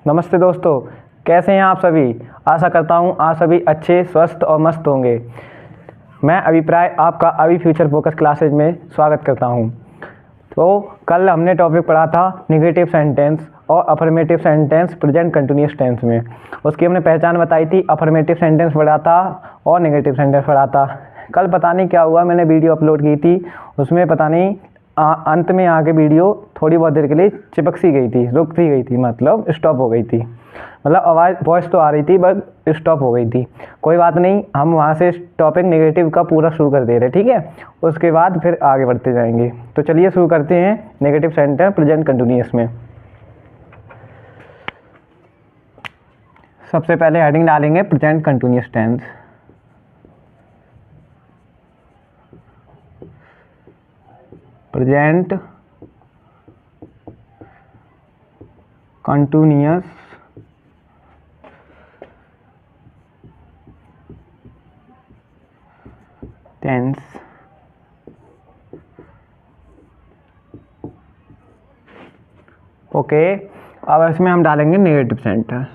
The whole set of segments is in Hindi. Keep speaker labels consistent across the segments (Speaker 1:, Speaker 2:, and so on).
Speaker 1: नमस्ते दोस्तों, कैसे हैं आप सभी। आशा करता हूं आप सभी अच्छे, स्वस्थ और मस्त होंगे। मैं अभिप्राय आपका अभी फ्यूचर फोकस क्लासेज में स्वागत करता हूं। तो कल हमने टॉपिक पढ़ा था नेगेटिव सेंटेंस और affirmative sentence present continuous tense में। उसकी हमने पहचान बताई थी, अफर्मेटिव सेंटेंस पढ़ा था और नेगेटिव सेंटेंस पढ़ा था। कल पता नहीं क्या हुआ, मैंने वीडियो अपलोड की थी, उसमें पता नहीं अंत में आके वीडियो थोड़ी बहुत देर के लिए चिपक सी गई थी, रुक सी गई थी, मतलब स्टॉप हो गई थी। मतलब आवाज़ वॉइस तो आ रही थी बट स्टॉप हो गई थी। कोई बात नहीं, हम वहाँ से टॉपिक नेगेटिव का पूरा शुरू कर दे रहे, ठीक है। उसके बाद फिर आगे बढ़ते जाएंगे। तो चलिए शुरू करते हैं नेगेटिव सेंटेंस प्रेजेंट कंटिन्यूअस में। सबसे पहले हेडिंग डालेंगे present continuous tense. Present continuous tense. Okay, अब इसमें हम डालेंगे नेगेटिव सेंटेंस।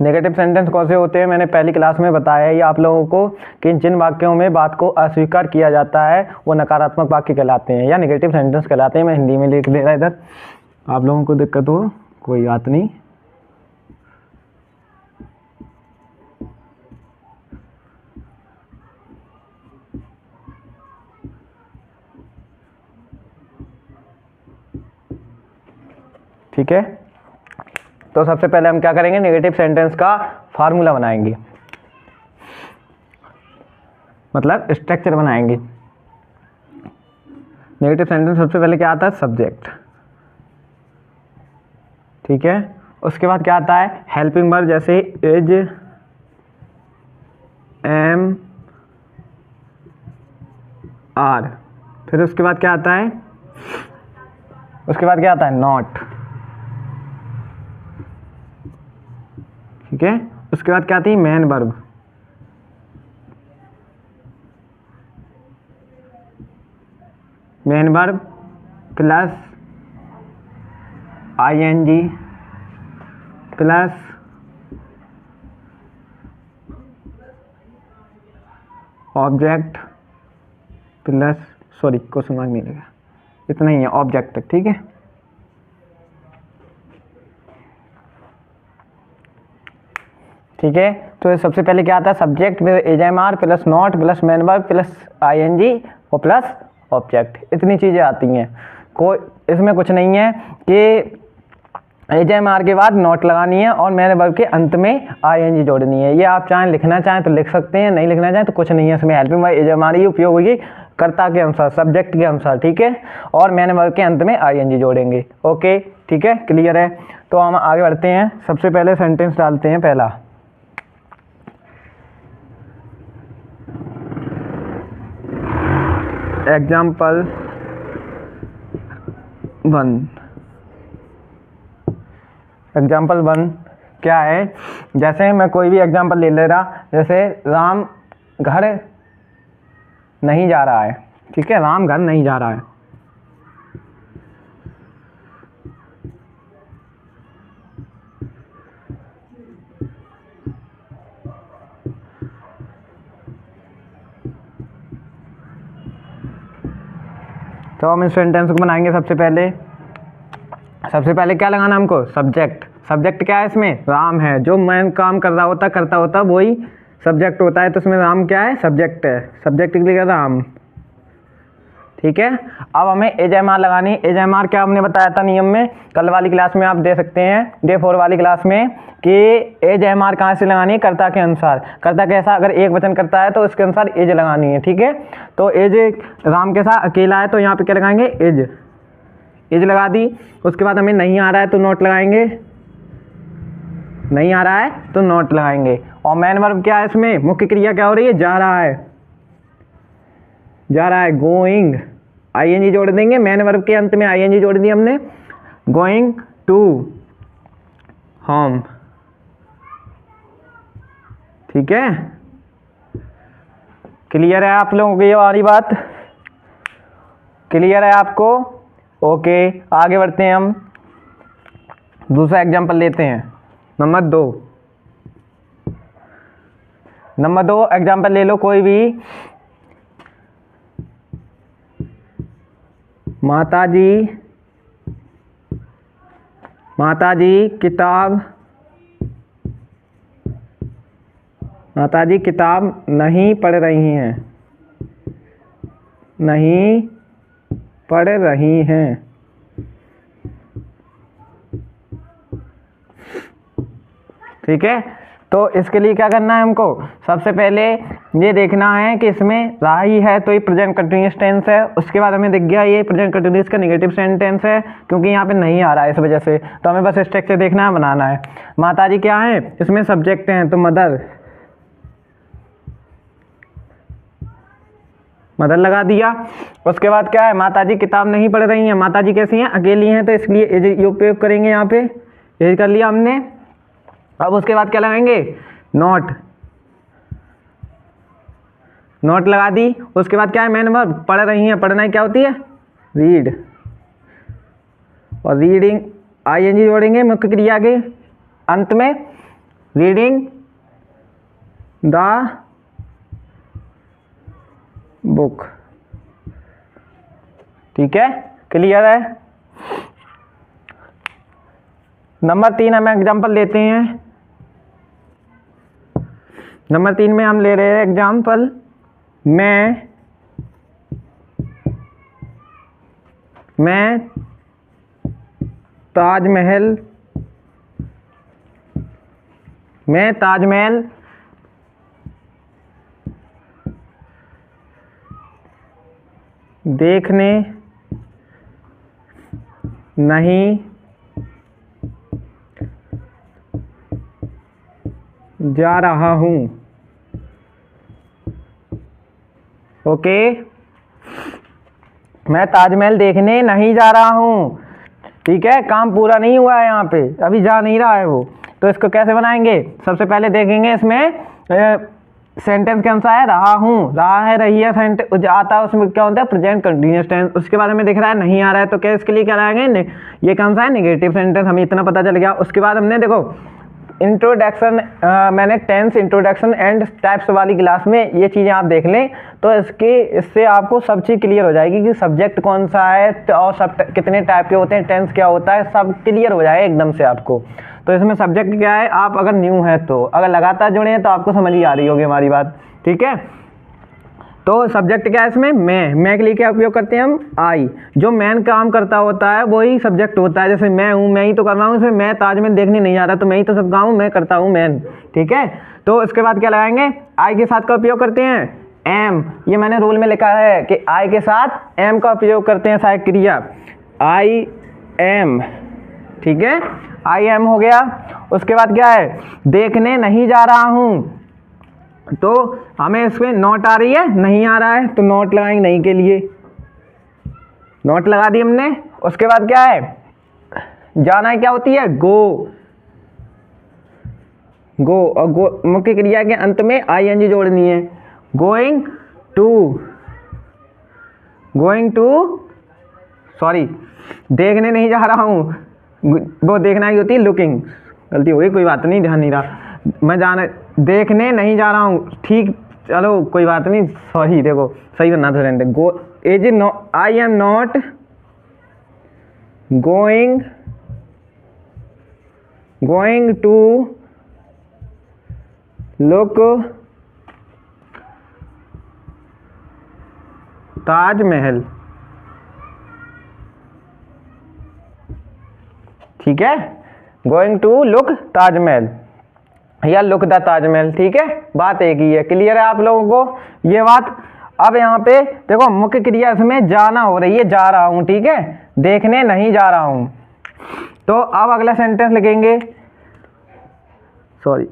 Speaker 1: नेगेटिव सेंटेंस कौन से होते हैं, मैंने पहली क्लास में बताया ही आप लोगों को कि जिन वाक्यों में बात को अस्वीकार किया जाता है वो नकारात्मक वाक्य कहलाते हैं या नेगेटिव सेंटेंस कहलाते हैं। मैं हिंदी में लिख दे रहा इधर, आप लोगों को दिक्कत हो कोई बात नहीं। ठीक है, तो सबसे पहले हम क्या करेंगे, नेगेटिव सेंटेंस का फार्मूला बनाएंगे, मतलब स्ट्रक्चर बनाएंगे। नेगेटिव सेंटेंस सबसे पहले क्या आता है, सब्जेक्ट, ठीक है। उसके बाद क्या आता है, हेल्पिंग वर्ब, जैसे इज, एम, आर। फिर उसके बाद क्या आता है, नॉट, ठीक है। उसके बाद क्या आती है, main verb, plus ING plus object plus, sorry question mark नहीं लगा, इतना ही है ऑब्जेक्ट तक, ठीक है। ठीक है, तो सबसे पहले क्या आता है, सब्जेक्ट में is am are plus not plus main verb plus ING और प्लस ऑब्जेक्ट, इतनी चीज़ें आती हैं। कोई इसमें कुछ नहीं है कि एजएमआर के बाद नॉट लगानी है और मेन वर्ब के अंत में आईएनजी जोड़नी है। ये आप चाहें लिखना चाहें तो लिख सकते हैं, नहीं लिखना चाहें तो कुछ नहीं है। इसमें हेल्पिंग वर्ब एजएमआर ही उपयोग होगी कर्ता के अनुसार, सब्जेक्ट के अनुसार, ठीक है। और मेन वर्ब के अंत में आईएनजी जोड़ेंगे। ओके, ठीक है, क्लियर है। तो हम आगे बढ़ते हैं। सबसे पहले सेंटेंस डालते हैं पहला, एग्जाम्पल 1। एग्जाम्पल 1 क्या है, जैसे मैं कोई भी एग्जाम्पल ले ले रहा, जैसे राम घर नहीं जा रहा है, ठीक है, राम घर नहीं जा रहा है। तो हम इस सेंटेंस को बनाएंगे। सबसे पहले क्या लगाना हमको, सब्जेक्ट। सब्जेक्ट क्या है इसमें, राम है। जो मैं काम कर रहा होता करता होता वही सब्जेक्ट होता है, तो इसमें राम क्या है, सब्जेक्ट है। सब्जेक्ट के लिए राम, ठीक है। अब हमें एजएमआर लगानी है। एजएमआर क्या हमने बताया था नियम में, कल वाली क्लास में आप दे सकते हैं, डे 4 वाली क्लास में, कि एजएमआर कहाँ से लगानी है, कर्ता के अनुसार। कर्ता कैसा, अगर एक वचन करता है तो उसके अनुसार एज लगानी है, ठीक है। तो एज राम के साथ अकेला है तो यहाँ पे क्या लगाएंगे, एज लगा दी। उसके बाद हमें नहीं आ रहा है तो नॉट लगाएंगे, नहीं आ रहा है तो नॉट लगाएंगे। और मेन वर्ब क्या है इसमें, मुख्य क्रिया क्या हो रही है, जा रहा है, गोइंग, आईएनजी जोड़ देंगे, मेन वर्ब के अंत में आईएनजी जोड़ दी हमने। गोइंग टू होम, ठीक है, क्लियर है आप लोगों को ये वाली बात? क्लियर है आपको? ओके, आगे बढ़ते हैं हम, दूसरा एग्जांपल लेते हैं। नंबर 2 एग्जांपल ले लो कोई भी। माताजी किताब नहीं पढ़ रही हैं। ठीक है, तो इसके लिए क्या करना है हमको? सबसे पहले ये देखना है कि इसमें रहा ही है तो ये प्रेजेंट कंटिन्यूअस टेंस है। उसके बाद हमें दिख गया ये प्रेजेंट कंटिन्यूअस का नेगेटिव सेंटेंस है, क्योंकि यहाँ पे नहीं आ रहा है इस वजह से। तो हमें बस स्ट्रक्चर देखना है, बनाना है। माताजी क्या है? इसमें सब्जेक्ट हैं, तो मदर लगा दिया। उसके बाद क्या है? माताजी किताब नहीं पढ़ रही हैं। माताजी कैसी हैं? अकेली हैं, तो इसलिए ये उपयोग करेंगे यहाँ पे। ये कर लिया हमने। अब उसके बाद क्या लगाएंगे? नोट लगा दी। उसके बाद क्या है? मेन वर्ब, पढ़ रही हैं। पढ़ना क्या होती है? रीड। और रीडिंग आईएनजी जोड़ेंगे मुख्य क्रिया के अंत में। रीडिंग द बुक, ठीक है, क्लियर है? नंबर 3 हम एग्जाम्पल लेते हैं। नंबर 3 में हम ले रहे हैं एग्जाम्पल, मैं ताजमहल देखने नहीं जा रहा हूँ। ओके, मैं ताजमहल देखने नहीं जा रहा हूँ, ठीक है, काम पूरा नहीं हुआ है यहाँ पे, अभी जा नहीं रहा है वो। तो इसको कैसे बनाएंगे? सबसे पहले देखेंगे इसमें सेंटेंस कौन सा है? रहा हूँ, रहा है, रही है, सेंटेंस आता है उसमें क्या होता है? Present continuous tense. उसके बाद हमें दिख रहा है नहीं आ रहा है, तो क्या इसके लिए क्या लगाएंगे? ये कौन सा है? Negative sentence. हमें इतना पता चल गया। उसके बाद हमने देखो इंट्रोडक्शन, मैंने टेंस इंट्रोडक्शन एंड टाइप्स वाली क्लास में ये चीज़ें आप देख लें, तो इससे आपको सब चीज़ क्लियर हो जाएगी कि सब्जेक्ट कौन सा है और सब कितने टाइप के होते हैं, टेंस क्या होता है, सब क्लियर हो जाएगा एकदम से आपको। तो इसमें सब्जेक्ट क्या है? आप अगर न्यू है तो, अगर लगातार जुड़े हैं तो आपको समझ ही आ रही होगी हमारी बात, ठीक है। तो सब्जेक्ट क्या है इसमें? मैं के लिए क्या उपयोग करते हैं हम? आई। जो मैन काम करता होता है वही सब्जेक्ट होता है। जैसे मैं हूँ, मैं ही तो कर रहा हूँ, इसमें मैं ताजमहल देखने नहीं आ रहा, तो मैं ही तो सब काम मैं करता हूँ, मैन, ठीक है। तो इसके बाद क्या लगाएंगे? आई के साथ का उपयोग करते हैं एम। ये मैंने रूल में लिखा है कि आई के साथ एम का उपयोग करते हैं सहायक क्रिया, आई एम, ठीक है, आई एम हो गया। उसके बाद क्या है? देखने नहीं जा रहा हूँ, तो हमें इसमें नॉट आ रही है, नहीं आ रहा है, तो नॉट लगाएंगे नहीं के लिए, नॉट लगा दी हमने। उसके बाद क्या है? जाना है, क्या होती है? गो। और गो मुख्य क्रिया के अंत में आईएनजी जोड़नी है। गोइंग टू सॉरी, देखने नहीं जा रहा हूँ, वो देखना ही होती है लुकिंग, गलती हो गई, कोई बात नहीं, ध्यान नहीं रहा। देखने नहीं जा रहा हूँ, ठीक, चलो कोई बात नहीं, सॉरी, देखो सही बनना था। Go is no, I am not going to look Taj Mahal, ठीक है, गोइंग टू लुक ताजमहल या लुक द ताजमहल, ठीक है, बात एक ही है। क्लियर है आप लोगों को ये बात? अब यहाँ पे देखो मुख्य क्रिया इसमें जाना हो रही है, जा रहा हूँ, ठीक है, देखने नहीं जा रहा हूँ। तो अब अगला सेंटेंस लिखेंगे, सॉरी,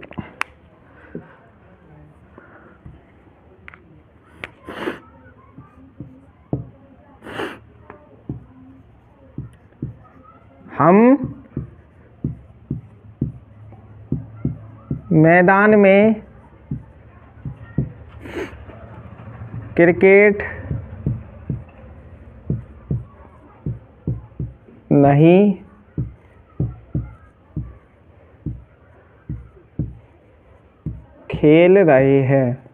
Speaker 1: हम मैदान में क्रिकेट नहीं खेल रहे हैं।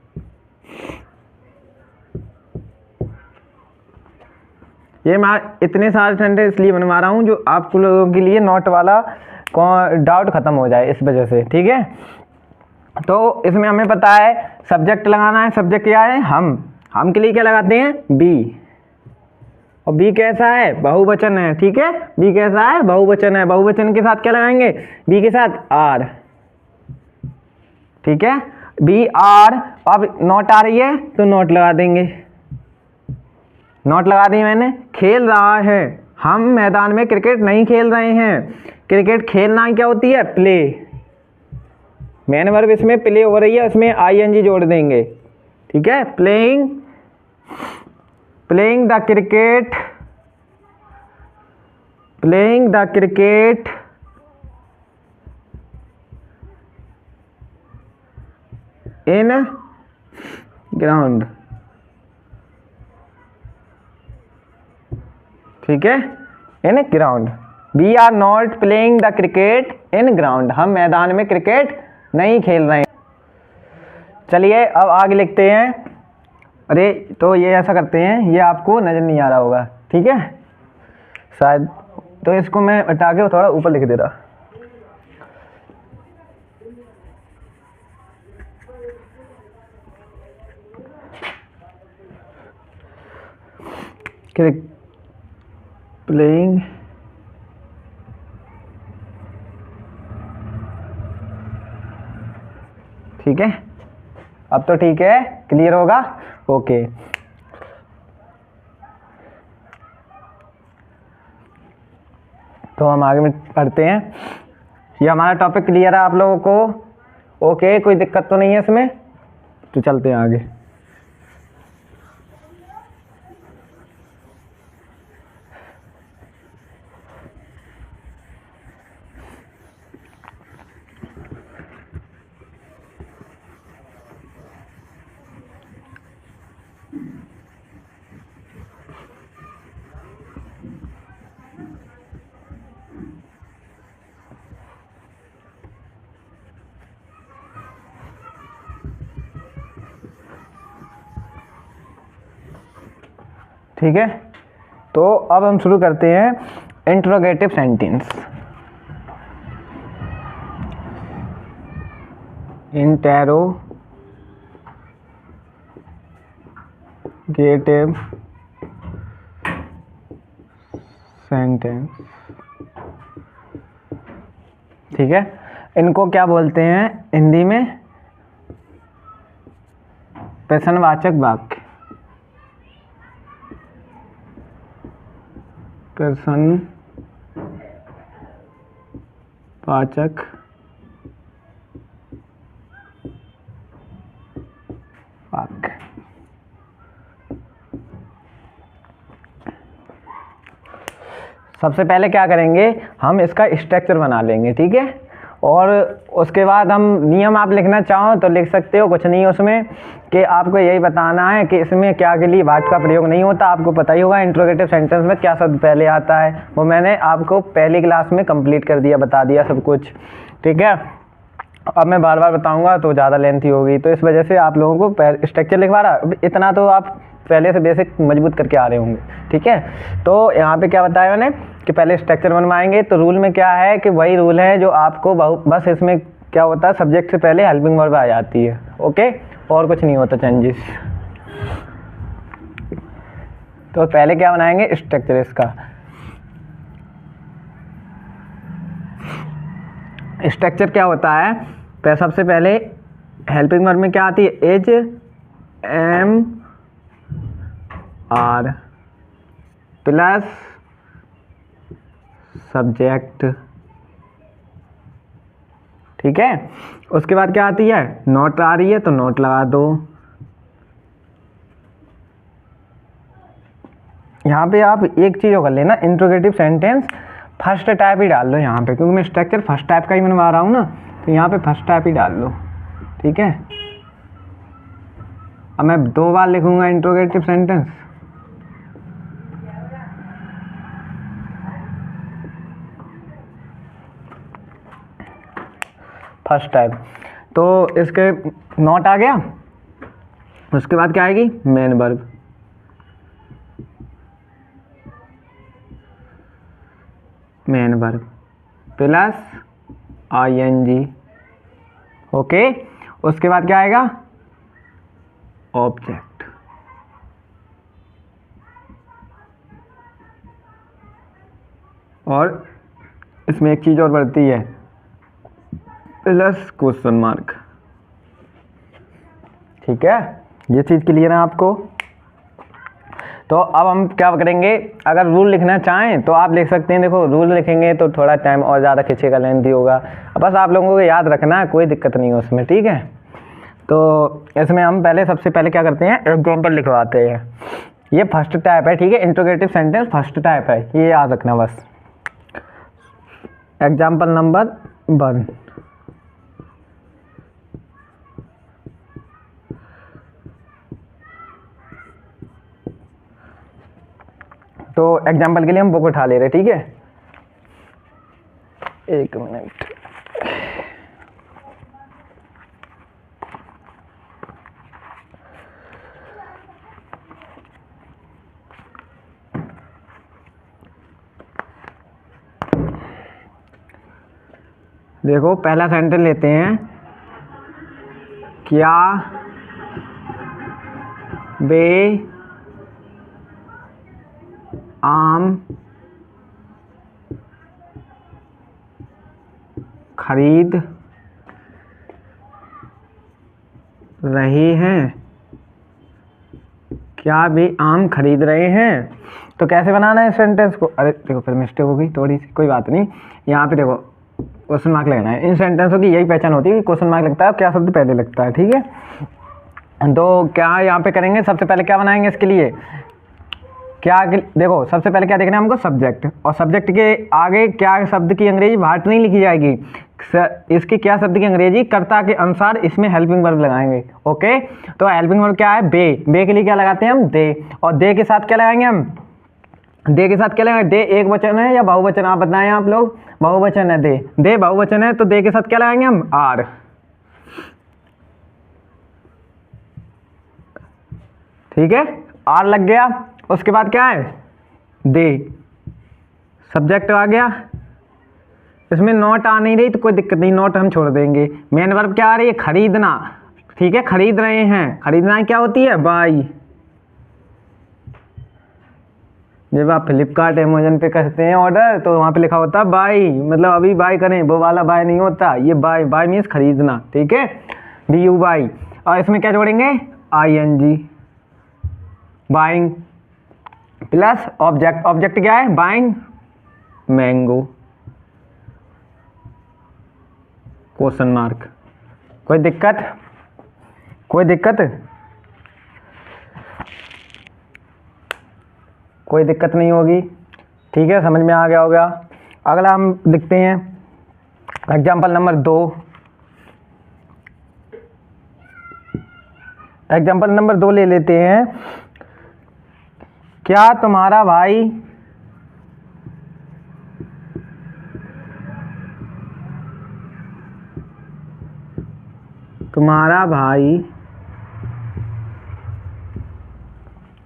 Speaker 1: ये मैं इतने सारे सेंटेंस इसलिए बनवा रहा हूँ जो आप लोगों के लिए नोट वाला डाउट खत्म हो जाए, इस वजह से, ठीक है। तो इसमें हमें पता है सब्जेक्ट लगाना है। सब्जेक्ट क्या है? हम के लिए क्या लगाते हैं? बी। और बी कैसा है? बहुवचन है, ठीक है। बी कैसा है? बहुवचन है। बहुवचन के साथ क्या लगाएंगे? बी के साथ आर, ठीक है। Be are. अब नॉट आ रही है तो नॉट लगा देंगे। नॉट लगा दी मैंने। खेल रहा है, हम मैदान में क्रिकेट नहीं खेल रहे हैं। क्रिकेट खेलना क्या होती है? प्ले। मेन वर्ब इसमें प्ले हो रही है, उसमें आईएनजी जोड़ देंगे, ठीक है। Playing the cricket, playing the cricket in ground, ठीक है, in ground. We are not playing the cricket in ground, हम मैदान में क्रिकेट नहीं खेल रहे हैं। चलिए अब आगे लिखते हैं। अरे तो ये ऐसा करते हैं, ये आपको नज़र नहीं आ रहा होगा, ठीक है शायद, तो इसको मैं हटा के थोड़ा ऊपर लिख देता। प्लेइंग ठीक है, अब तो ठीक है, क्लियर होगा, ओके। तो हम आगे में पढ़ते हैं। ये हमारा टॉपिक क्लियर है आप लोगों को? ओके, कोई दिक्कत तो नहीं है इसमें? तो चलते हैं आगे। ठीक है, तो अब हम शुरू करते हैं इंट्रोगेटिव सेंटेंस। इंटेरोगेटिव सेंटेंस, ठीक है। इनको क्या बोलते हैं हिंदी में? प्रश्नवाचक वाक्य। प्रश्नवाचक वाक्य। सबसे पहले क्या करेंगे, हम इसका स्ट्रक्चर बना लेंगे, ठीक है। और उसके बाद हम नियम आप लिखना चाहो तो लिख सकते हो, कुछ नहीं उसमें, कि आपको यही बताना है कि इसमें क्या के लिए वाट का प्रयोग नहीं होता। आपको पता ही होगा इंट्रोगेटिव सेंटेंस में क्या शब्द पहले आता है, वो मैंने आपको पहली क्लास में कंप्लीट कर दिया, बता दिया सब कुछ, ठीक है। अब मैं बार बार बताऊंगा तो ज़्यादा लेंथी होगी, तो इस वजह से आप लोगों को स्ट्रक्चर लिखवा रहा, इतना तो आप पहले से बेसिक मजबूत करके आ रहे होंगे, ठीक है। तो यहाँ पे क्या बताया मैंने कि पहले स्ट्रक्चर बनवाएंगे। तो रूल में क्या है कि वही रूल है जो आपको बस इसमें क्या होता है, सब्जेक्ट से पहले हेल्पिंग वर्ब आ जाती है, ओके, और कुछ नहीं होता चेंजेस। तो पहले क्या बनाएंगे, स्ट्रक्चर इसका। स्ट्रक्चर क्या होता है, सबसे पहले हेल्पिंग वर्ब में क्या आती है, is am are plus subject, ठीक है। उसके बाद क्या आती है, नोट आ रही है तो नोट लगा दो। यहाँ पे आप एक चीज़ कर लेना, इंट्रोगेटिव सेंटेंस फर्स्ट टाइप ही डाल लो यहाँ पे, क्योंकि मैं स्ट्रक्चर फर्स्ट टाइप का ही बनवा रहा हूँ ना, तो यहाँ पे फर्स्ट टाइप ही डाल लो। ठीक है, अब मैं 2 बार लिखूंगा इंट्रोगेटिव सेंटेंस। फर्स्ट टाइप, तो इसके नॉट आ गया, उसके बाद क्या आएगी, main verb. Main verb plus ING। Okay, उसके बाद क्या आएगा, ऑब्जेक्ट। और इसमें एक चीज और बढ़ती है, प्लस क्वेश्चन मार्क। ठीक है, ये चीज क्लियर है आपको। तो अब हम क्या करेंगे, अगर रूल लिखना चाहें तो आप लिख सकते हैं। देखो रूल लिखेंगे तो थोड़ा टाइम और ज़्यादा खींचेगा, लेंथी होगा, बस आप लोगों को याद रखना है, कोई दिक्कत नहीं है उसमें। ठीक है, तो इसमें हम सबसे पहले क्या करते हैं, एग्जाम्पल लिखवाते हैं। ये फर्स्ट टाइप है, ठीक है, इंट्रोगेटिव सेंटेंस फर्स्ट टाइप है, ये याद रखना बस। एग्जाम्पल नंबर 1, तो एग्जाम्पल के लिए हम बुक उठा ले रहे, ठीक है, 1 मिनट। देखो पहला सेंटेंस लेते हैं, क्या वे आम खरीद रहे हैं? क्या वे आम खरीद रहे हैं? तो कैसे बनाना है इस सेंटेंस को, अरे देखो फिर मिस्टेक हो गई थोड़ी सी, कोई बात नहीं। यहाँ पे देखो क्वेश्चन मार्क लगना है। इन सेंटेंसों की यही पहचान होती है कि क्वेश्चन मार्क लगता है, क्या शब्द पहले लगता है। ठीक है, तो क्या यहाँ पे करेंगे, सबसे पहले क्या बनाएंगे इसके लिए, क्या देखो सबसे पहले क्या देखना है हमको, सब्जेक्ट। और सब्जेक्ट के आगे क्या शब्द की अंग्रेजी भाट नहीं लिखी जाएगी, इसकी क्या शब्द की अंग्रेजी, कर्ता के अनुसार इसमें हेल्पिंग वर्ब लगाएंगे। ओके, तो हेल्पिंग वर्ब क्या है, बे। बे के लिए क्या लगाते हैं हम, दे। और दे के साथ क्या लगाएंगे हम, दे के साथ क्या लगाएंगे, दे एक वचन है या बहुवचन, आप बताएं आप लोग। बहुवचन है दे, दे बहुवचन है, तो दे के साथ क्या लगाएंगे हम, आर। ठीक है, आर लग गया। उसके बाद क्या है, दे, सब्जेक्ट आ गया। इसमें नॉट आ नहीं रही तो कोई दिक्कत नहीं, नॉट हम छोड़ देंगे। मेन वर्ब क्या आ रही है, खरीदना। ठीक है, खरीद रहे हैं, खरीदना क्या होती है, बाई। जब आप फ्लिपकार्ट अमेजन पे करते हैं ऑर्डर तो वहाँ पे लिखा होता है बाई, मतलब अभी बाई करें, वो वाला बाई नहीं होता, ये बाई। बाई मीन्स खरीदना। ठीक है, BU बाई। और इसमें क्या जोड़ेंगे, ING, buying plus object. Object क्या है, बाइंग मैंगो, क्वेश्चन मार्क। कोई दिक्कत, कोई दिक्कत, कोई दिक्कत नहीं होगी। ठीक है, समझ में आ गया होगा। अगला हम लिखते हैं एग्जाम्पल नंबर 2। एग्जाम्पल नंबर 2 ले लेते हैं, क्या तुम्हारा भाई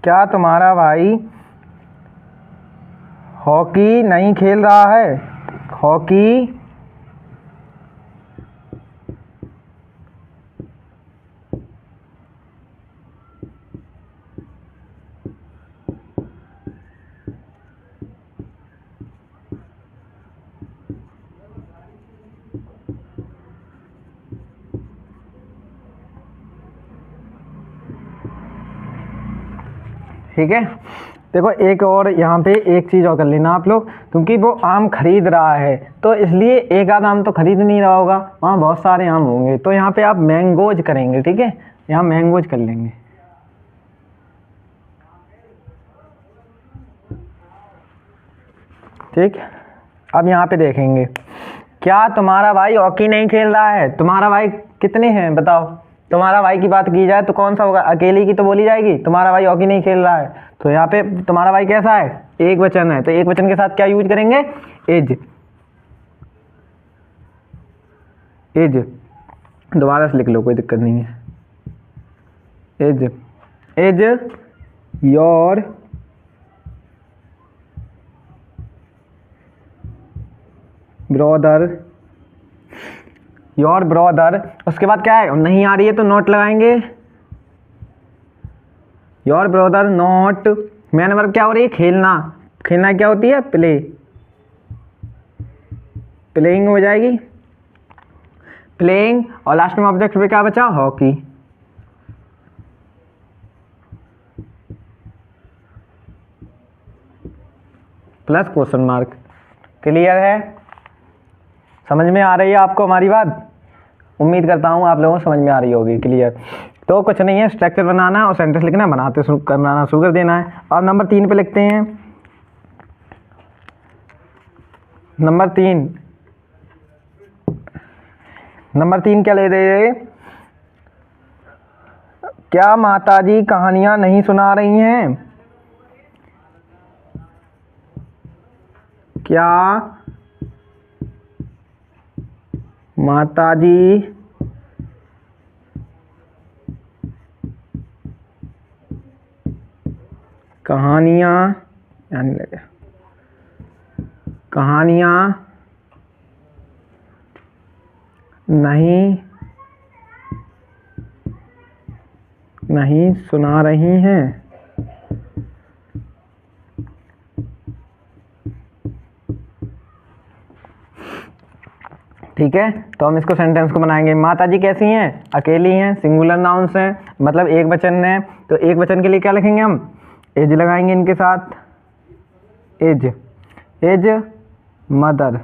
Speaker 1: क्या तुम्हारा भाई हॉकी नहीं खेल रहा है? हॉकी ठीक है, देखो एक और यहाँ पे एक चीज़ और कर लेना आप लोग, क्योंकि वो आम खरीद रहा है तो इसलिए एक आध आम तो खरीद नहीं रहा होगा, वहाँ बहुत सारे आम होंगे, तो यहाँ पे आप मैंगोज करेंगे। ठीक है, यहाँ मैंगोज कर लेंगे। ठीक, अब यहाँ पे देखेंगे, क्या तुम्हारा भाई हॉकी नहीं खेल रहा है? तुम्हारा भाई कितने हैं बताओ? तुम्हारा भाई की बात की जाए तो कौन सा होगा? अकेले की तो बोली जाएगी, तुम्हारा भाई हॉकी नहीं खेल रहा है। तो यहाँ पे तुम्हारा भाई कैसा है? एक वचन है, तो एक वचन के साथ क्या यूज करेंगे? इज। इज दोबारा से लिख लो, कोई दिक्कत नहीं है। Is, is your brother, your brother. उसके बाद क्या है? नहीं आ रही है तो नॉट लगाएंगे। Your brother not, main verb क्या हो रही है? खेलना। खेलना क्या होती है? प्ले। प्लेइंग हो जाएगी, प्लेइंग। और लास्ट में ऑब्जेक्ट पे क्या बचा? Hockey. Plus question mark. Clear है? समझ में आ रही है आपको हमारी बात? उम्मीद करता हूँ आप लोगों को समझ में आ रही होगी। क्लियर? तो कुछ नहीं है, स्ट्रक्चर बनाना है और सेंटेंस लिखना, बनाते बनाना शुरू कर देना है। अब नंबर 3 पे लिखते हैं। नंबर 3, नंबर 3 क्या ले रहे? क्या माताजी कहानियां नहीं सुना रही हैं? क्या माताजी कहानियां, यानी लगे कहानियां नहीं सुना रही हैं? ठीक है, तो हम इसको सेंटेंस को बनाएंगे। माताजी कैसी हैं? अकेली हैं, सिंगुलर नाउन्स हैं, मतलब एक वचन है। तो एक वचन के लिए क्या लिखेंगे हम? एज लगाएंगे इनके साथ। Is, is mother,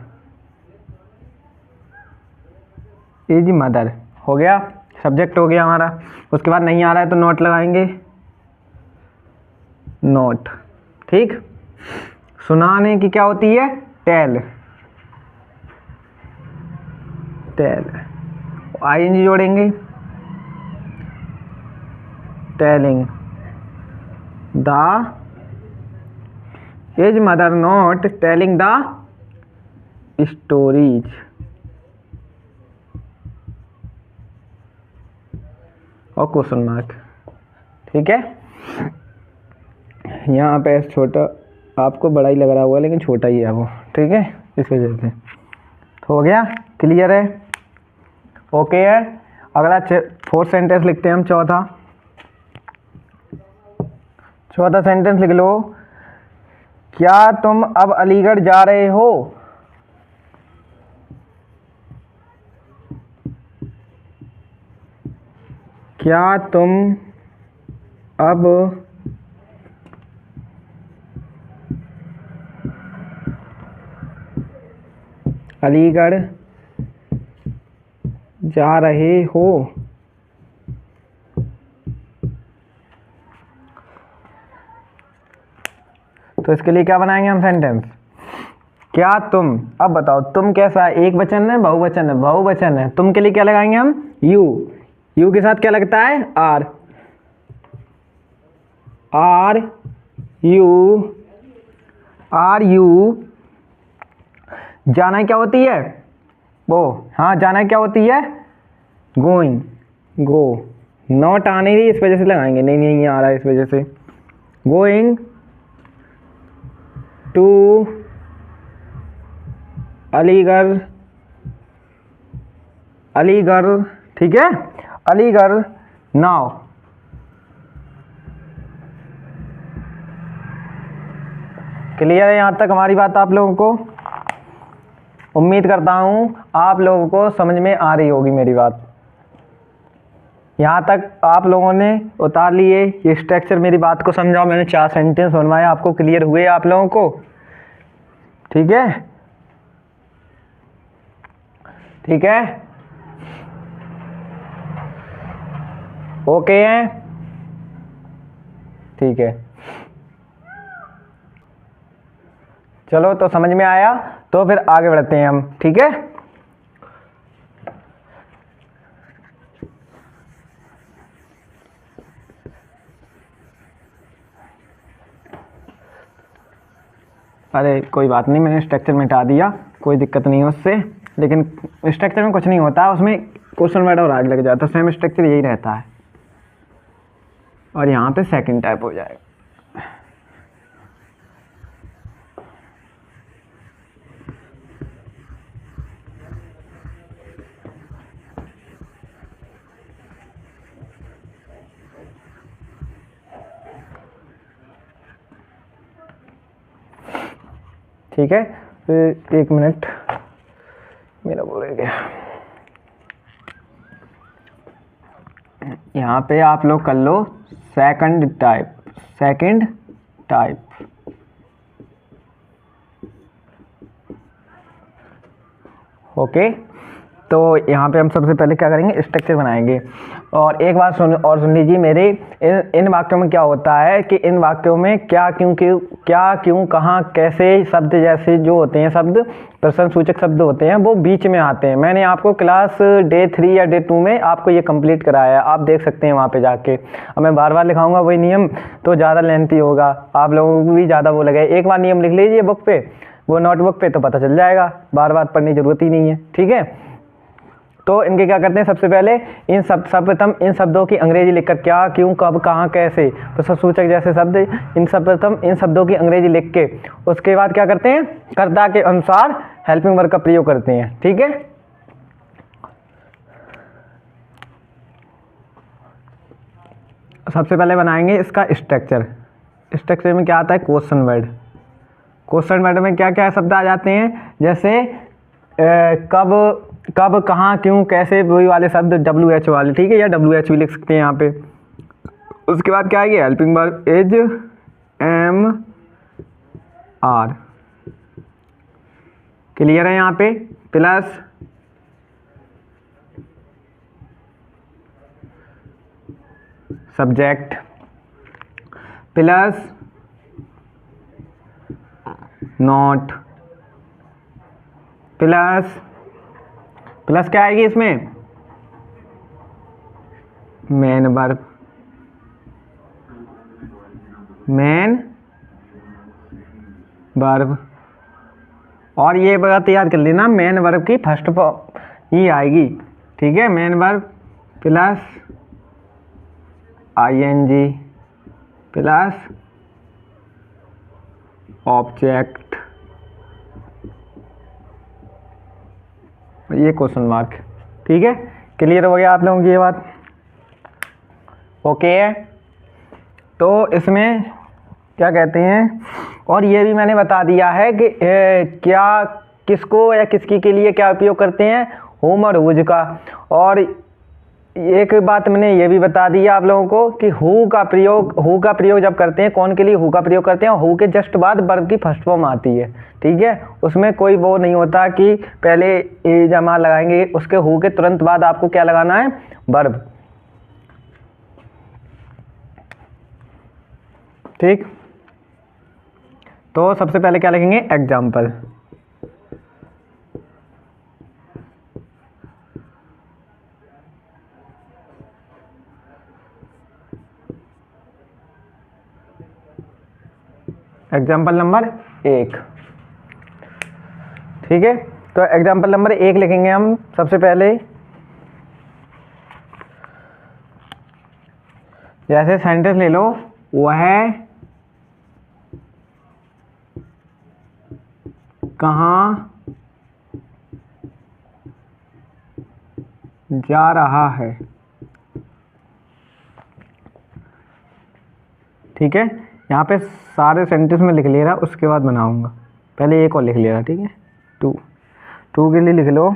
Speaker 1: is mother हो गया, सब्जेक्ट हो गया हमारा। उसके बाद नहीं आ रहा है तो नोट लगाएंगे, नोट। ठीक, सुनाने की क्या होती है? Tell, tell. आईएनजी जोड़ेंगे, telling the, is mother not telling the stories. और क्वेश्चन मार्क। ठीक है, यहाँ पे छोटा, आपको बड़ा ही लग रहा होगा लेकिन छोटा ही है वो। ठीक है, इस वजह से हो गया। क्लियर है? ओके है। अगला 4th सेंटेंस लिखते हैं हम। चौथा सेंटेंस लिख लो। क्या तुम अब अलीगढ़ जा रहे हो? क्या तुम अब अलीगढ़ जा रहे हो? तो इसके लिए क्या बनाएंगे हम सेंटेंस? क्या तुम, अब बताओ तुम कैसा है? एक वचन है, बहुवचन है? बहुवचन है। तुम के लिए क्या लगाएंगे हम? यू। यू के साथ क्या लगता है? Are. Are you, are you. जाना क्या होती है? वो, हाँ, जाना क्या होती है? Going, go. नॉट आने रही, इस वजह से लगाएंगे। नहीं नहीं आ रहा है, इस वजह से। Going to Aligarh, Aligarh. ठीक है, अलीगढ़ नाउ। क्लियर है यहाँ तक हमारी बात आप लोगों को? उम्मीद करता हूँ आप लोगों को समझ में आ रही होगी मेरी बात। यहाँ तक आप लोगों ने उतार लिए ये स्ट्रक्चर, मेरी बात को समझाओ। मैंने 4 सेंटेंस बनवाए, आपको क्लियर हुए आप लोगों को? ठीक है, ठीक है, ओके है? ठीक है, चलो तो समझ में आया, तो फिर आगे बढ़ते हैं हम, ठीक है। अरे कोई बात नहीं, मैंने स्ट्रक्चर मिटा दिया, कोई दिक्कत नहीं है उससे। लेकिन स्ट्रक्चर में कुछ नहीं होता, उसमें क्वेश्चन वर्ड और आगे लग जाता है, सेम स्ट्रक्चर यही रहता है। और यहाँ पे सेकंड टाइप हो जाएगा। ठीक है, फिर 1 मिनट, मेरा बोल रहा गया। यहाँ पे आप लोग कर लो सेकंड टाइप। ओके, तो यहाँ पे हम सबसे पहले क्या करेंगे, स्ट्रक्चर बनाएंगे। और एक बात सुन लीजिए मेरे, इन वाक्यों में क्या होता है कि इन वाक्यों में क्या क्यों कहाँ कैसे शब्द जैसे जो होते हैं, शब्द प्रश्नसूचक शब्द होते हैं, वो बीच में आते हैं। मैंने आपको क्लास डे 3 या डे 2 में आपको ये कंप्लीट कराया है, आप देख सकते हैं वहाँ पे जाके। अब मैं बार बार लिखाऊंगा वही नियम तो ज़्यादा लेंथी होगा, आप लोगों को भी ज़्यादा वो लगे। एक बार नियम लिख लीजिए बुक पे, वो नोटबुक पे, तो पता चल जाएगा, बार बार पढ़ने की जरूरत ही नहीं है, ठीक है। तो इनके क्या करते हैं, सबसे पहले सर्वप्रथम इन शब्दों की अंग्रेजी लिखकर, क्या क्यों कब कहाँ कैसे प्रश्नसूचक जैसे शब्द, इन सर्वप्रथम इन शब्दों की अंग्रेजी लिख के उसके बाद क्या करते हैं, कर्ता के अनुसार हेल्पिंग वर्ब का प्रयोग करते हैं, ठीक है। सबसे पहले बनाएंगे इसका स्ट्रक्चर। स्ट्रक्चर में क्या आता है, क्वेश्चन वर्ड। क्वेश्चन वर्ड में क्या क्या शब्द आ जाते हैं, जैसे कब कहाँ क्यों कैसे, वही वाले शब्द WH वाले, ठीक है, या WH भी लिख सकते हैं यहाँ पे। उसके बाद क्या आएगी, helping verb is am are, clear है यहाँ पे, plus subject plus not plus क्या आएगी इसमें, मेन वर्ब। और ये बात याद कर लेना, मेन वर्ब की फर्स्ट फॉर्म ये आएगी, ठीक है, main verb plus ING plus object, ये क्वेश्चन मार्क, ठीक है। क्लियर हो गया आप लोगों की ये बात, ओके है। तो इसमें क्या कहते हैं, और ये भी मैंने बता दिया है कि क्या किसको या किसकी के लिए क्या उपयोग करते हैं, हुम और हुज का। और एक बात मैंने ये भी बता दिया आप लोगों को कि हु का प्रयोग जब करते हैं, कौन के लिए हु का प्रयोग करते हैं, हु के जस्ट बाद वर्ब की फर्स्ट फॉर्म आती है, ठीक है। उसमें कोई वो नहीं होता कि पहले ए जमा लगाएंगे, उसके हु के तुरंत बाद आपको क्या लगाना है, वर्ब, ठीक। तो सबसे पहले क्या लिखेंगे, एग्जाम्पल। एग्जाम्पल नंबर 1, ठीक है। तो एग्जाम्पल नंबर 1 लिखेंगे हम सबसे पहले। जैसे सेंटेंस ले लो, वह कहाँ जा रहा है, ठीक है। यहाँ पे सारे सेंटेंस में लिख ले रहा, उसके बाद बनाऊंगा, पहले एक और लिख ले रहा, ठीक है। 2 के लिए लिख लो,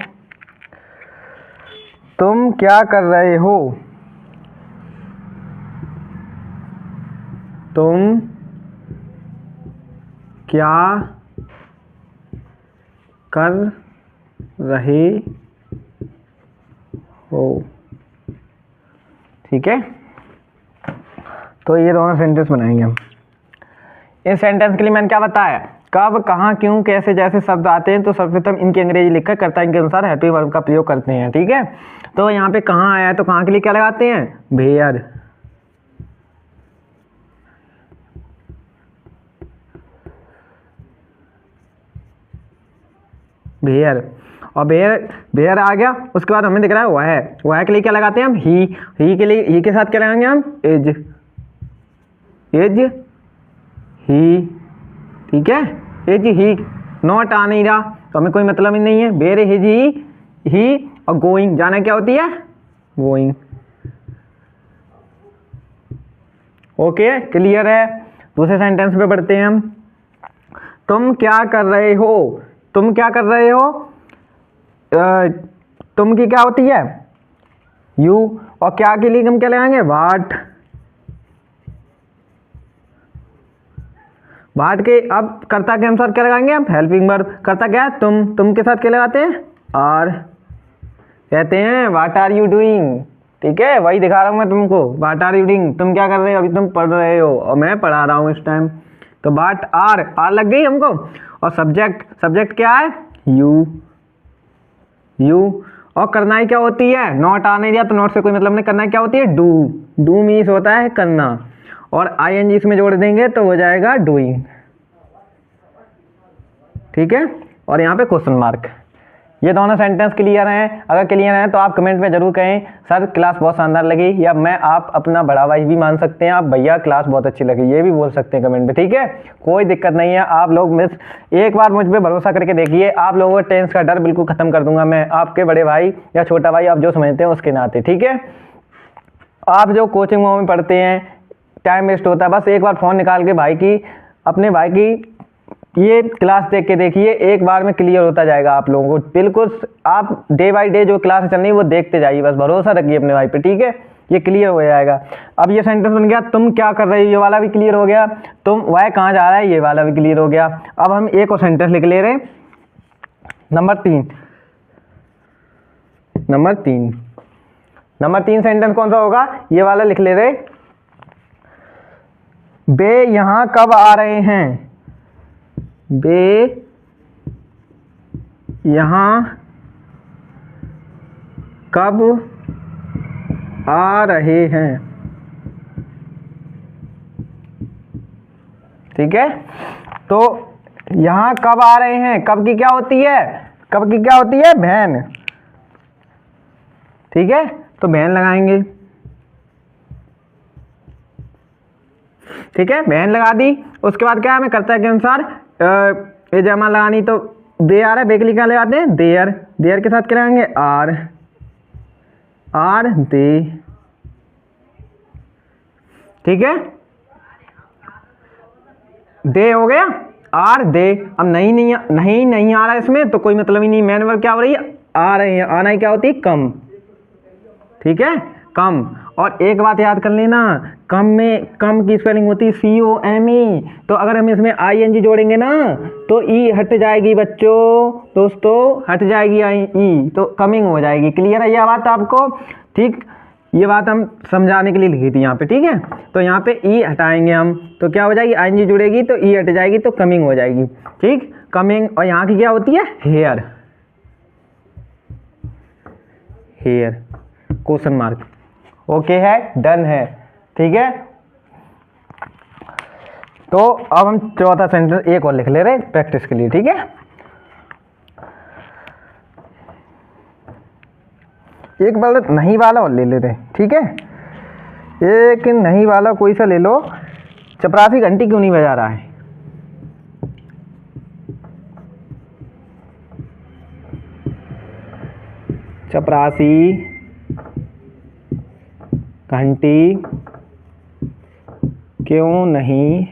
Speaker 1: तुम क्या कर रहे हो, तुम क्या कर रहे हो, ठीक है। तो ये दोनों सेंटेंस बनाएंगे हम। इस सेंटेंस के लिए मैंने क्या बताया, कब, कहाँ, क्यों, कैसे जैसे शब्द आते हैं तो सर्वप्रथम इनकी अंग्रेजी लिखकर कर्ता इनके अनुसार हेल्पिंग वर्ब का प्रयोग करते हैं। ठीक है, तो यहाँ पे कहाँ आया है तो कहाँ के लिए क्या लगाते हैं, वेयर। वेयर, और वेयर आ गया, उसके बाद हमें दिख रहा है वह के लिए क्या लगाते हैं हम, ही के लिए, ही के साथ क्या लगाएंगे हम, इज ही। ठीक है, इज ही, नॉट आ नहीं रहा तो हमें कोई मतलब ही नहीं है, वेयर इज ही और गोइंग, जाना क्या होती है, गोइंग। ओके, क्लियर है। दूसरे सेंटेंस पे बढ़ते हैं हम। तुम क्या कर रहे हो, तुम क्या कर रहे हो, तुम की क्या होती है, यू, और क्या के लिए हम क्या लगाएंगे, वाट। वाट के अब कर्ता के अनुसार क्या लगाएंगे हम, हेल्पिंग वर्ब। कर्ता क्या है, तुम के साथ क्या लगाते हैं, आर। कहते हैं व्हाट आर यू डूइंग। ठीक है, वही दिखा रहा हूं मैं तुमको, व्हाट आर यू डूइंग, तुम क्या कर रहे हो, अभी तुम पढ़ रहे हो और मैं पढ़ा रहा हूं इस टाइम। तो व्हाट आर लग गई हमको, और सब्जेक्ट क्या है, यू, और करना ही क्या होती है, नॉट आ नहीं दिया तो नॉट से कोई मतलब नहीं, करना क्या होती है, डू मीन्स होता है करना, और आईएनजी इसमें जोड़ देंगे तो हो जाएगा डूइंग। ठीक है, और यहाँ पे क्वेश्चन मार्क। ये दोनों सेंटेंस क्लियर हैं? अगर क्लियर हैं तो आप कमेंट में जरूर कहें सर क्लास बहुत शानदार लगी, या मैं आप अपना बड़ा भाई भी मान सकते हैं, आप भैया क्लास बहुत अच्छी लगी ये भी बोल सकते हैं कमेंट में। ठीक है, कोई दिक्कत नहीं है। आप लोग एक बार मुझ पर भरोसा करके देखिए, आप लोगों का टेंस का डर बिल्कुल खत्म कर दूंगा मैं, आपके बड़े भाई या छोटा भाई आप जो समझते हैं उसके नाते। ठीक है, आप जो कोचिंग में पढ़ते हैं टाइम वेस्ट होता है, बस एक बार फ़ोन निकाल के अपने भाई की ये क्लास देख के देखिए, एक बार में क्लियर होता जाएगा आप लोगों को बिल्कुल। आप डे बाय डे जो क्लास चल रही है वो देखते जाइए, बस भरोसा रखिए अपने भाई पे। ठीक है, ये क्लियर हो जाएगा। अब ये सेंटेंस बन गया, तुम क्या कर रहे हो, ये वाला भी क्लियर हो गया। तुम वह कहाँ जा रहा है, ये वाला भी क्लियर हो गया। अब हम एक और सेंटेंस लिख ले रहे, नंबर तीन सेंटेंस कौन सा होगा, ये वाला लिख ले रहे, वे यहाँ कब आ रहे हैं, वे यहाँ कब आ रहे हैं। ठीक है, तो यहाँ कब आ रहे हैं, कब की क्या होती है, वैन। ठीक है, तो वैन लगाएंगे। ठीक है, वैन लगा दी। उसके बाद क्या हमें कर्ता के अनुसार ये जमा लगानी, तो दे आ रहा है, बे के लिए क्या लगाते हैं, देयर के साथ क्या लगाएंगे, आर दे। ठीक है, दे हो गया, आर दे। अब नहीं आ रहा है इसमें तो कोई मतलब ही नहीं, मैन वर्ब क्या हो रही है, आ रहे हैं, आना ही क्या होती है, कम। ठीक है, कम। और एक बात याद कर लेना, कम की स्पेलिंग होती है COME, तो अगर हम इसमें ING जोड़ेंगे ना तो ई हट जाएगी दोस्तों हट जाएगी ई, तो कमिंग हो जाएगी। क्लियर है यह बात आपको? ठीक, ये बात हम समझाने के लिए लिखी थी यहाँ पे। ठीक है, तो यहाँ पे ई हटाएंगे हम तो क्या हो जाएगी, ING जुड़ेगी तो ई हट जाएगी तो कमिंग हो जाएगी। ठीक, कमिंग। और यहाँ की क्या होती है, हेयर, क्वेश्चन मार्क। ओके है, डन है। ठीक है, तो अब हम चौथा सेंटेंस एक और लिख ले रहे प्रैक्टिस के लिए। ठीक है, एक बार नहीं वाला और ले लेते हैं। ठीक है, एक नहीं वाला कोई सा ले लो। चपरासी घंटी क्यों नहीं बजा रहा है, चपरासी घंटी क्यों नहीं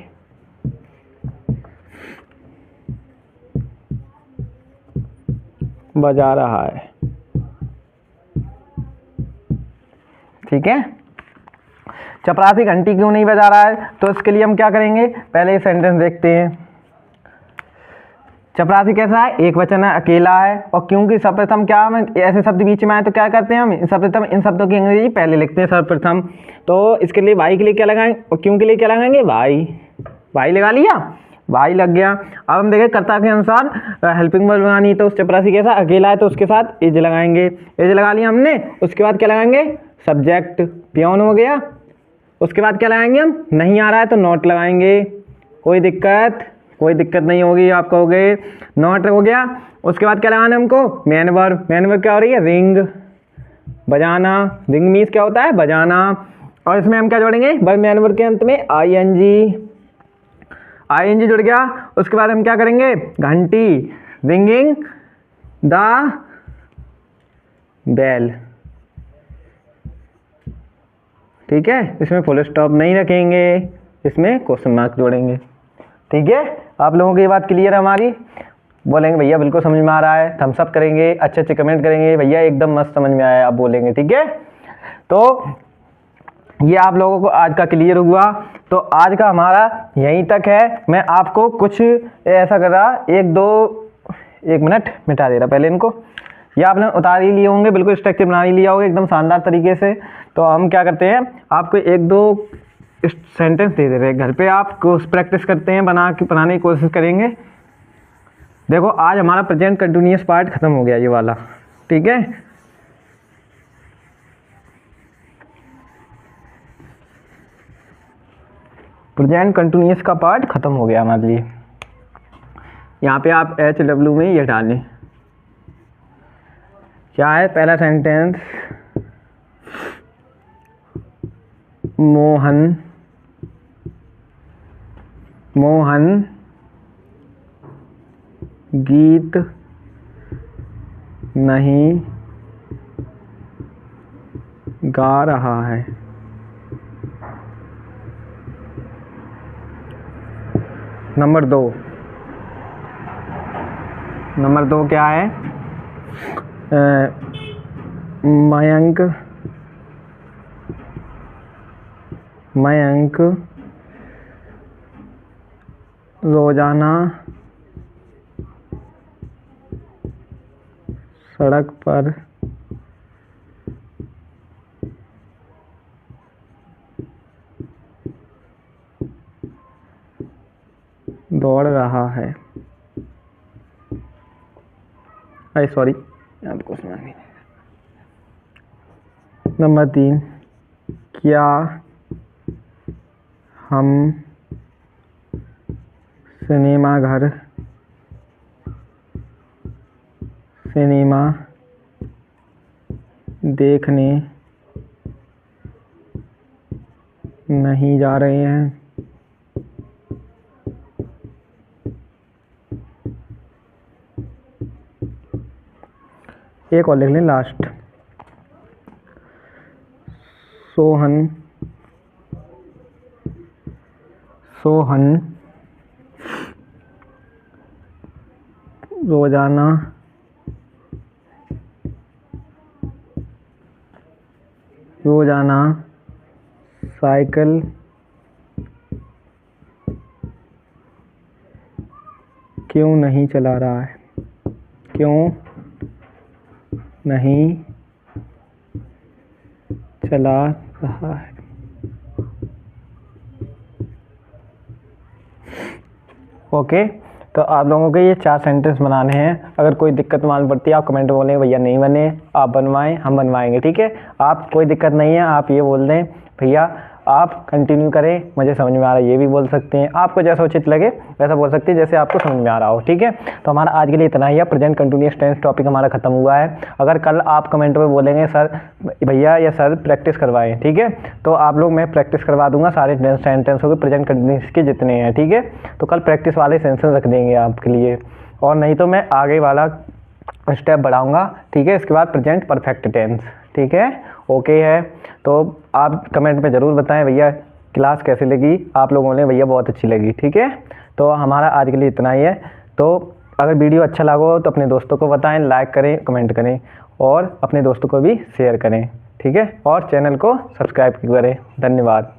Speaker 1: बजा रहा है। ठीक है, चपरासी घंटी क्यों नहीं बजा रहा है, तो इसके लिए हम क्या करेंगे, पहले ये सेंटेंस देखते हैं। चपरासी कैसा है, एक वचन है, अकेला है, और क्योंकि सर्वप्रथम क्या हम ऐसे शब्द बीच में आए तो क्या करते हैं हम सर्वप्रथम इन शब्दों की अंग्रेजी पहले लिखते हैं सर्वप्रथम। तो इसके लिए भाई के लिए क्या लगाएंगे, और क्यों के लिए क्या लगाएंगे, भाई लगा लिया। भाई लग गया। अब हम देखें कर्ता के अनुसार हेल्पिंग वर्ब लगानी है, तो उस चपरासी के साथ अकेला है तो उसके साथ इज लगाएंगे। इज लगा लिया हमने, उसके बाद क्या लगाएंगे, सब्जेक्ट पियोन हो गया। उसके बाद क्या लगाएंगे हम, नहीं आ रहा है तो नॉट लगाएंगे। कोई दिक्कत नहीं होगी, आप कहोगे नॉट हो गया। उसके बाद क्या लगाना है हमको, मेन वर्ब। मेन वर्ब क्या हो रही है, रिंग, बजाना। रिंग मीन्स क्या होता है, बजाना। और इसमें हम क्या जोड़ेंगे, वर्ब मेन वर्ब के अंत में आईएनजी जुड़ गया। उसके बाद हम क्या करेंगे, घंटी, रिंगिंग द बेल। ठीक है, इसमें फुल स्टॉप नहीं रखेंगे, इसमें क्वेश्चन मार्क जोड़ेंगे। ठीक है, आप लोगों की ये बात क्लियर है हमारी। बोलेंगे भैया बिल्कुल समझ में आ रहा है, थम्स अप करेंगे, अच्छे अच्छे कमेंट करेंगे, भैया एकदम मस्त समझ में आया आप बोलेंगे। ठीक है, तो ये आप लोगों को आज का क्लियर हुआ। तो आज का हमारा यहीं तक है। मैं आपको कुछ ऐसा कर रहा, एक मिनट मिटा दे रहा पहले इनको। ये आपने उतार ही लिए होंगे, बिल्कुल स्ट्रक्चर बना ही लिया होगा एकदम शानदार तरीके से। तो हम क्या करते हैं, आपको 1-2 सेंटेंस दे रहे हैं, घर पे आप प्रैक्टिस करते हैं, बनाने की कोशिश करेंगे। देखो आज हमारा प्रेजेंट कंटिन्यूअस पार्ट खत्म हो गया ये वाला। ठीक है, प्रेजेंट कंटिन्यूअस का पार्ट खत्म हो गया हमारे लिए। यहाँ पे आप HW में ये डालें, क्या है पहला सेंटेंस, मोहन गीत नहीं गा रहा है। नंबर 2 क्या है, मयंक रोजाना सड़क पर दौड़ रहा है। सॉरी, आपको सुना नहीं। नंबर 3, क्या हम सिनेमा देखने नहीं जा रहे हैं। एक और लिख लें लास्ट, सोहन रोजाना साइकिल क्यों नहीं चला रहा है, ओके। तो आप लोगों के ये 4 सेंटेंस बनाने हैं। अगर कोई दिक्कत मालूम पड़ती है आप कमेंट में बोलेंगे भैया नहीं बने, आप बनवाएं, हम बनवाएंगे। ठीक है, आप कोई दिक्कत नहीं है, आप ये बोल दें भैया आप कंटिन्यू करें, मुझे समझ में आ रहा है, ये भी बोल सकते हैं। आपको जैसा उचित लगे वैसा बोल सकते हैं, जैसे आपको समझ में आ रहा हो। ठीक है, तो हमारा आज के लिए इतना ही है। प्रेजेंट कंटिन्यूअस टेंस टॉपिक हमारा खत्म हुआ है। अगर कल आप कमेंट में बोलेंगे सर भैया या सर प्रैक्टिस करवाएं, ठीक है, तो आप लोग मैं प्रैक्टिस करवा दूंगा सारे सेंटेंसों के, प्रेजेंट कंटिन्यूअस के जितने हैं। ठीक है, तो कल प्रैक्टिस वाले सेंटेंस रख देंगे आपके लिए, और नहीं तो मैं आगे वाला स्टेप बढ़ाऊंगा। ठीक है, इसके बाद प्रेजेंट परफेक्ट टेंस। ठीक है, ओके है। तो आप कमेंट में ज़रूर बताएं भैया क्लास कैसी लगी, आप लोगों ने भैया बहुत अच्छी लगी। ठीक है, तो हमारा आज के लिए इतना ही है। तो अगर वीडियो अच्छा लगा हो तो अपने दोस्तों को बताएं, लाइक करें, कमेंट करें और अपने दोस्तों को भी शेयर करें। ठीक है, और चैनल को सब्सक्राइब करें। धन्यवाद।